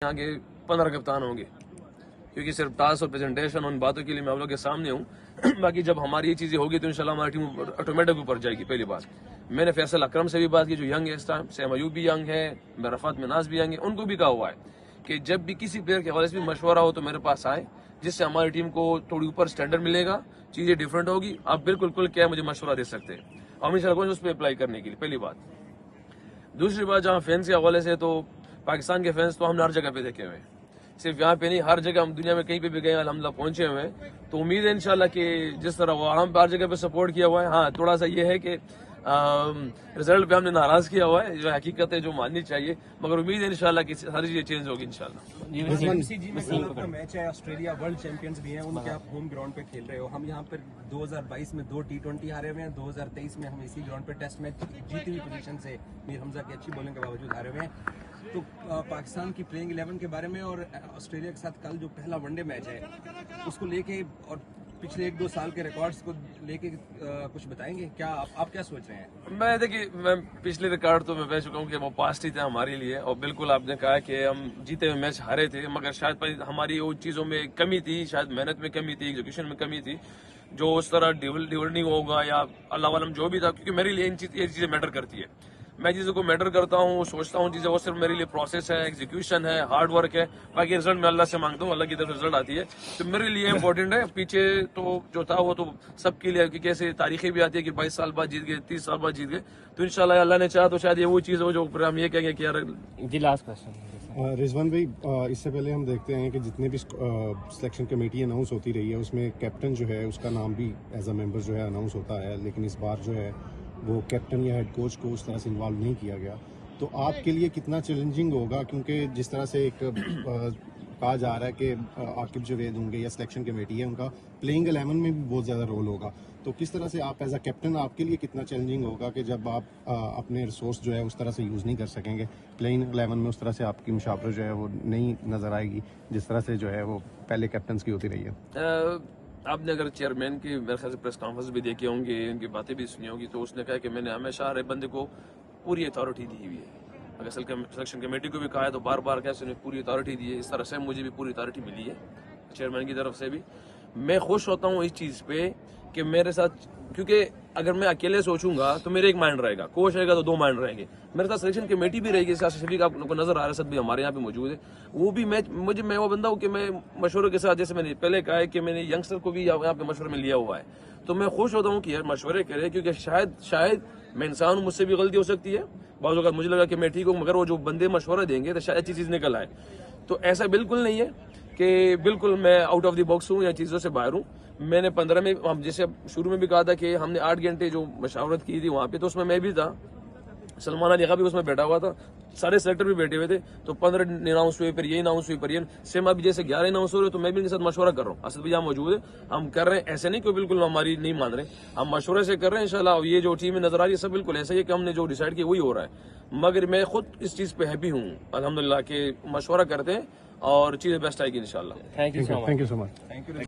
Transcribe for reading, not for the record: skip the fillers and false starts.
यहाँ के 15 कप्तान होंगे, क्योंकि सिर्फ टास्क और प्रेजेंटेशन उन बातों के लिए मैं आप लोग के सामने हूँ। बाकी जब हमारी ये चीजें होगी तो इंशाल्लाह हमारी टीम ऑटोमेटिक ऊपर जाएगी। पहली बात, मैंने फैसल अकरम से भी बात की, जो यंग है इस टाइम, सैम अयूब भी यंग है, रफात मिनाज भी यंग है, उनको भी कहा हुआ है कि जब भी किसी प्लेयर के हवाले से भी मशवरा हो तो मेरे पास आए, जिससे हमारी टीम को थोड़ी ऊपर स्टैंडर्ड मिलेगा, चीजें डिफरेंट होगी। आप बिल्कुल कुल क्या मुझे मशवरा दे सकते हैं और मैं इंशाल्लाह उस पर अप्लाई करने के लिए। पहली बात। दूसरी बात, जहाँ फैंस के हवाले से, तो पाकिस्तान के फैंस तो हमने हर जगह पे देखे हुए हैं, सिर्फ यहाँ पे नहीं, हर जगह हम दुनिया में कहीं पे भी गए अल्हम्दुलिल्लाह पहुंचे हुए हैं। तो उम्मीद है इंशाल्लाह कि जिस तरह वो हम हर जगह पे सपोर्ट किया हुआ है, हाँ थोड़ा सा ये है कि रिजल्ट पे हमने नाराज किया हुआ है, जो हकीकत है, जो माननी चाहिए, मगर उम्मीद है इंशाल्लाह कि सारी चीजें चेंज होगी इंशाल्लाह। मैच है, ऑस्ट्रेलिया वर्ल्ड चैंपियंस भी हैं, उनके आप होम ग्राउंड पे खेल रहे हो। हम यहाँ पर 2022 में 2 T20 हारे हुए हैं, 2023 में हम इसी ग्राउंड पे टेस्ट मैच जीती हुई पोजीशन से मीर हमजा की अच्छी बॉलिंग के बावजूद हारे हुए हैं। तो पाकिस्तान की प्लेइंग 11 के बारे में और ऑस्ट्रेलिया के साथ कल जो पहला वनडे मैच है उसको लेके और पिछले 1-2 साल के रिकॉर्ड्स को लेके कुछ बताएंगे क्या? आप क्या सोच रहे हैं? मैं पिछले रिकॉर्ड तो मैं कह चुका हूँ कि वो पास्ट ही थे हमारे लिए, और बिल्कुल आपने कहा कि हम जीते हुए मैच हारे थे, मगर शायद हमारी वो चीजों में कमी थी, शायद मेहनत में कमी थी, एग्जीक्यूशन में कमी थी, जो उस तरह डिवल्डिंग होगा या अल्लाह वालम जो भी था, क्योंकि मेरे लिए ये चीजें मैटर करती है। मैं चीजों को मैटर करता हूँ, सोचता हूँ चीजें, वो सिर्फ मेरे लिए प्रोसेस है, एग्जीक्यूशन है, हार्ड वर्क है, बाकी रिजल्ट मैं अल्लाह से मांगता हूँ, अल्लाह की तरफ रिजल्ट आती है, तो मेरे लिए इंपॉर्टेंट है। पीछे तो जो था वो तो सबके लिए, क्योंकि ऐसे तारीखें भी आती है कि 22 साल बाद जीत गए, 30 साल बाद जीत गए, तो इंशाल्लाह अल्लाह ने चाहा तो शायद ये वो चीज हो जो हम ये कहेंगे कि यार। जी लास्ट क्वेश्चन रिजवान भाई, इससे पहले हम देखते हैं कि जितने भी सिलेक्शन कमेटी अनाउंस होती रही है उसमें कैप्टन जो है उसका नाम भी एज अ मेंबर जो है अनाउंस होता है, लेकिन इस बार जो है वो कैप्टन या हेड कोच को उस तरह से इन्वॉल्व नहीं किया गया। तो आपके लिए कितना चैलेंजिंग होगा, क्योंकि जिस तरह से एक कहा जा रहा है कि आकिब जवेद होंगे या सिलेक्शन कमेटी है उनका प्लेइंग 11 में भी बहुत ज़्यादा रोल होगा, तो किस तरह से आप एज अ कैप्टन, आपके लिए कितना चैलेंजिंग होगा कि जब आप अपने रिसोर्स जो है उस तरह से यूज़ नहीं कर सकेंगे, प्लेइंग 11 में उस तरह से आपकी मुशावरत जो है वो नहीं नज़र आएगी जिस तरह से जो है वो पहले कैप्टन की होती रही है। आपने अगर चेयरमैन की मेरे ख्याल से प्रेस कॉन्फ्रेंस भी देखी होंगी, उनकी बातें भी सुनी होगी, तो उसने कहा कि मैंने हमेशा हर बंदे को पूरी अथॉरिटी दी हुई है। अगर सिलेक्शन कमेटी को भी कहा है तो बार बार कैसे उन्हें पूरी अथॉरिटी दी है, इस तरह से मुझे भी पूरी अथॉरिटी मिली है चेयरमैन की तरफ से भी। मैं खुश होता हूँ इस चीज़ पे कि मेरे साथ, क्योंकि अगर मैं अकेले सोचूंगा तो मेरे एक माइंड रहेगा, कोच रहेगा तो 2 माइंड रहेंगे, मेरे साथ सिलेक्शन कमेटी भी रहेगी, इसका शफीक आपको नजर आ रहा है, सब भी हमारे यहाँ पे मौजूद है, वो भी मैं वो बंदा हूँ कि मैं मशवरे के साथ, जैसे मैंने पहले कहा है कि मैंने यंगस्टर को भी यहाँ पे मशवरे में लिया हुआ है, तो मैं खुश होता हूँ कि यार मशवरे करे, क्योंकि शायद मैं इंसान हूँ, मुझसे भी गलती हो सकती है, बाज़ औक़ात मुझे लगा कि मैं ठीक हूँ, मगर वो जो बंदे मशवरा देंगे तो शायद अच्छी चीज़ निकल आए। तो ऐसा बिल्कुल नहीं है कि बिल्कुल मैं आउट ऑफ द बॉक्स हूँ या चीज़ों से बाहर हूँ। मैंने 15 में, हम जैसे शुरू में भी कहा था कि हमने 8 घंटे जो मशावरत की थी वहाँ पे, तो उसमें मैं भी था, सलमान अली खां भी उसमें बैठा हुआ था, सारे सेलेक्टर भी बैठे हुए थे, तो 15 अनाउंस हुए, फिर ये अनाउंस हुई, फिर ये सेम अभी जैसे 11 अनाउंस हो रहे, तो मैं भी इनके साथ मशवरा कर रहा हूँ। असद भैया मौजूद है, हम कर रहे हैं, ऐसे नहीं कि बिल्कुल हमारी नहीं मान रहे, हम मशवरे से कर रहे हैं इंशाल्लाह। ये जो टीम में नजर आ रही है सब बिल्कुल ऐसा ही है कि हमने जो डिसाइड किया वही हो रहा है, मगर मैं खुद इस चीज पे हैप्पी हूँ अल्हम्दुलिल्लाह कि मशवरा करते हैं और चीजें बेस्ट आएगी इंशाल्लाह। Thank you so much. Thank you so much.